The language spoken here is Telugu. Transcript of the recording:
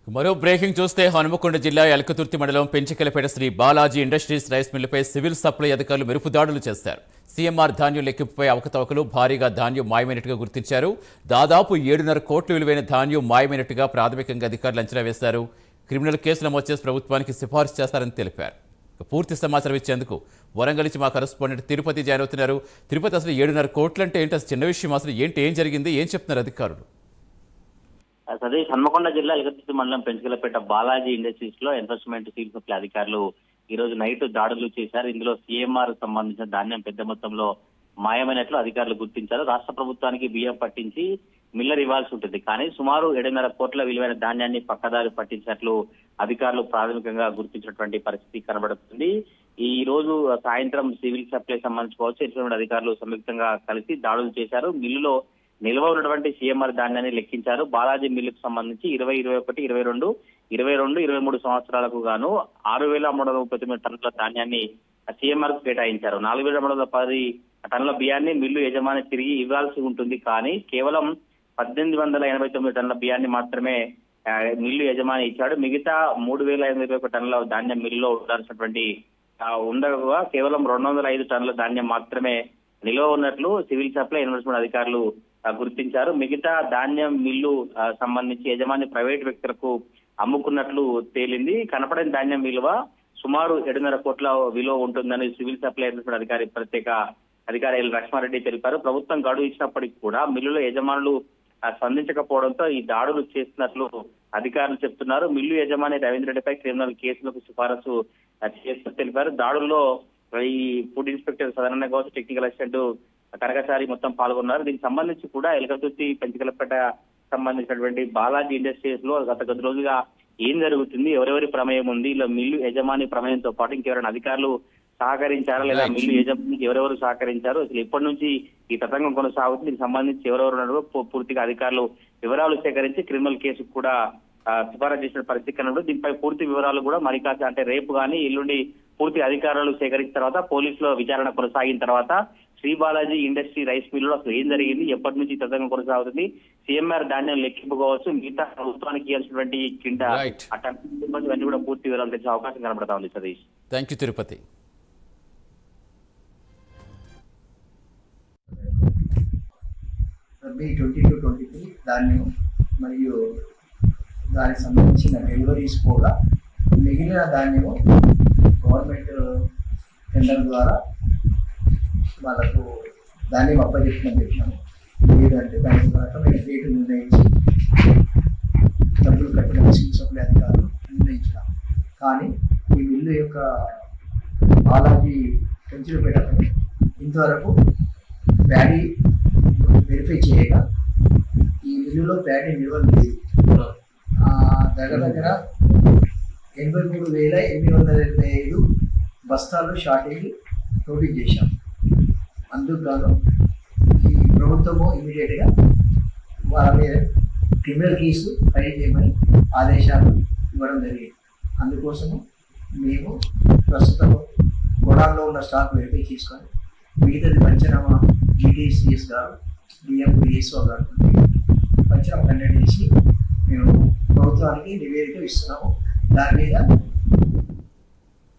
మరో బ్రేకింగ్ చూస్తే హనుమకొండ జిల్లా ఎలకతుర్తి మండలం పెంచికలపేట శ్రీ బాలాజీ ఇండస్ట్రీస్ రైస్ మిల్లుపై సివిల్ సప్లై అధికారులు మెరుపు దాడులు చేశారు. సీఎంఆర్ ధాన్యం లెక్కింపుపై అవకతవకలు, భారీగా ధాన్యం మాయమైనట్టుగా గుర్తించారు. దాదాపు 7.5 కోట్ల విలువైన ధాన్యం మాయమైనట్టుగా ప్రాథమికంగా అధికారులు అంచనా వేశారు. క్రిమినల్ కేసు నమోదు చేసి ప్రభుత్వానికి సిఫార్సు చేస్తారని తెలిపారు. పూర్తి సమాచారం ఇచ్చేందుకు వరంగల్ నుంచి మా కరెస్పాండెంట్ తిరుపతి జాయిన్ అవుతున్నారు. తిరుపతి, అసలు 7.5 కోట్లు అంటే ఏంటి? అసలు చిన్న విషయం. అసలు ఏం జరిగింది, ఏం చెప్తున్నారు అధికారులు? సతీష్, హన్మకొండ జిల్లా ఎలకతుర్తి మండలం పెంచుకలపేట బాలాజీ ఇండస్ట్రీస్ లో ఎన్ఫోర్స్మెంట్ సివిల్ సప్లై అధికారులు ఈ రోజు నైట్ దాడులు చేశారు. ఇందులో సీఎంఆర్ సంబంధించిన ధాన్యం పెద్ద మొత్తంలో మాయమైనట్లు అధికారులు గుర్తించారు. రాష్ట్ర ప్రభుత్వానికి బియ్యం పట్టించి మిల్లర్ ఇవ్వాల్సి ఉంటుంది, కానీ సుమారు 7.5 కోట్ల విలువైన ధాన్యాన్ని పక్కదారి పట్టించినట్లు అధికారులు ప్రాథమికంగా గుర్తించినటువంటి పరిస్థితి కనబడుతుంది. ఈ రోజు సాయంత్రం సివిల్ సప్లై సంబంధించుకోవచ్చు ఎన్ఫోర్స్మెంట్ అధికారులు సంయుక్తంగా కలిసి దాడులు చేశారు. మిల్లులో నిల్వ ఉన్నటువంటి సీఎంఆర్ ధాన్యాన్ని లెక్కించారు. బాలాజీ మిల్లుకు సంబంధించి 2021, 22, 23 సంవత్సరాలకు గాను 6,339 టన్నుల ధాన్యాన్ని సీఎంఆర్ కు కేటాయించారు. 4,310 టన్నుల బియ్యాన్ని మిల్లు యజమాని తిరిగి ఇవ్వాల్సి ఉంటుంది, కానీ కేవలం 1,889 టన్నుల బియ్యాన్ని మాత్రమే మిల్లు యజమాని ఇచ్చాడు. మిగతా 3,521 టన్నుల ధాన్యం మిల్లులో ఉండాల్సినటువంటి ఉండగా కేవలం 205 టన్నుల ధాన్యం మాత్రమే నిల్వ ఉన్నట్లు సివిల్ సప్లై ఎన్ఫోర్స్మెంట్ అధికారులు గుర్తించారు. మిగతా ధాన్యం మిల్లు సంబంధించి యజమాని ప్రైవేట్ వ్యక్తులకు అమ్ముకున్నట్లు తేలింది. కనపడని ధాన్యం విలువ సుమారు 7.5 కోట్ల విలువ ఉంటుందని సివిల్ సప్లై ఎన్ఫోర్స్మెంట్ అధికారి ప్రత్యేక అధికారి ఎల్ లక్ష్మారెడ్డి తెలిపారు. ప్రభుత్వం గడువు ఇచ్చినప్పటికీ కూడా మిల్లుల యజమానులు స్పందించకపోవడంతో ఈ దాడులు చేస్తున్నట్లు అధికారులు చెప్తున్నారు. మిల్లు యజమాని రవీంద్ర రెడ్డిపై క్రిమినల్ కేసులకు సిఫారసు చేస్తూ తెలిపారు. దాడుల్లో ఈ ఫుడ్ ఇన్స్పెక్టర్ సదరణ కావచ్చు, టెక్నికల్ అసిస్టెంట్ కనకచారి మొత్తం పాల్గొన్నారు. దీనికి సంబంధించి కూడా ఎలకతుర్తి పెంచికలపేట సంబంధించినటువంటి బాలాజీ ఇండస్ట్రీస్ లో గత కొద్ది రోజులుగా ఏం జరుగుతుంది, ఎవరెవరి ప్రమేయం ఉంది, ఇలా మిల్లు యజమాని ప్రమేయంతో పాటు ఇంకెవరైనా అధికారులు సహకరించారా లేదా మిల్లు యజమానికి ఎవరెవరు సహకరించారు, అసలు ఎప్పటి నుంచి ఈ తతంగం కొనసాగుతుంది, దీనికి సంబంధించి ఎవరెవరు ఉన్నారో పూర్తిగా అధికారులు వివరాలు సేకరించి క్రిమినల్ కేసు కూడా సిఫారసు చేసిన పరిస్థితి కనబడు. దీనిపై పూర్తి వివరాలు కూడా మరి కాస్త అంటే రేపు కానీ ఎల్లుండి పూర్తి అధికారులు సేకరించిన తర్వాత పోలీసుల విచారణ కొనసాగిన తర్వాత శ్రీ బాలాజీ ఇండస్ట్రీ రైస్ మిల్లులో అసలు ఏం జరిగింది, ఎప్పటి నుంచి తతంగం కొనసాగుతుంది, సీఎంఆర్ ధాన్యం లెక్కింపుకోవచ్చు, మిగతా ప్రభుత్వానికి ఇవ్వాల్సినటువంటి కింద అన్నీ కూడా పూర్తి వివరాలు తెచ్చే అవకాశం కనబడతా ఉంది. Satish, thank you Tirupati. రబీ 22-23 ధాన్యం మరియు దానికి సంబంధించిన డెలివరీస్ కూడా మిగిలిన ధాన్యము గవర్నమెంట్ టెండర్ ద్వారా వాళ్ళకు ధాన్యం అప్పచెప్పమని చెప్పినాము. లేదంటే దాని ద్వారా మేము రేటు నిర్ణయించి డబ్బులు కట్టిన సివిల్ సప్లై అధికారులు నిర్ణయించినాము. కానీ ఈ మిల్లు యొక్క బాలాజీ పెంచిలపేటలో ఇంతవరకు ప్యాడీ వెరిఫై చేయగా ఈ మిల్లులో ప్యాడీ నిల్వ లేదు. దగ్గర 83,875 బస్తాలు షార్టేజ్ నోటీస్ చేశాం. అందుకు గాను ఈ ప్రభుత్వము ఇమీడియట్గా వాళ్ళ మీద క్రిమినల్ కేసు ఫైల్ చేయమని ఆదేశాలు ఇవ్వడం జరిగింది. అందుకోసము మేము ప్రస్తుతం గోడాన్లో ఉన్న స్టాక్ వెరిఫై చేసుకొని మిగతాది పంచనామా GTCS గారు, DMPSO గారు పంచనామా కండక్ట్ చేసి మేము ప్రభుత్వానికి నివేదిక ఇస్తున్నాము. దాని మీద